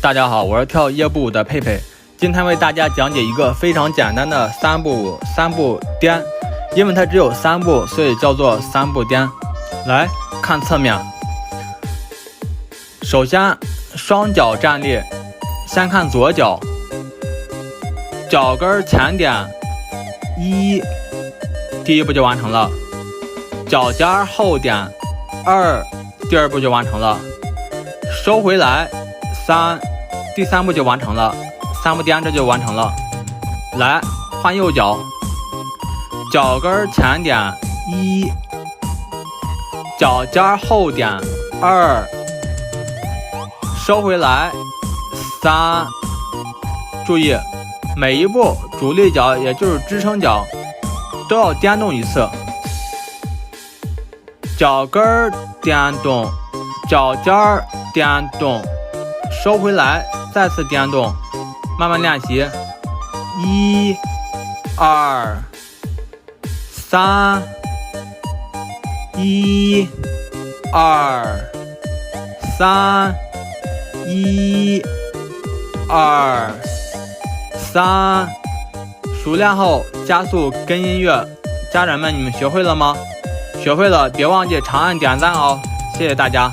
大家好，我是跳椰步舞的佩佩，今天为大家讲解一个非常简单的三步舞，三步颠。因为它只有三步，所以叫做三步颠。来看侧面，首先双脚站立，先看左脚，脚跟前点1，第一步就完成了；脚尖后点2，第二步就完成了；收回来3，第三步就完成了。三步颠这就完成了。来换右脚，脚跟前点1，脚尖后点2，收回来3。注意每一步主力脚也就是支撑脚都要颠动一次，脚跟颠动，脚尖颠动，收回来再次颠动，慢慢练习。1、2、3，1、2、3，1、2、3。熟练后加速跟音乐。家人们，你们学会了吗？学会了别忘记长按点赞哦，谢谢大家。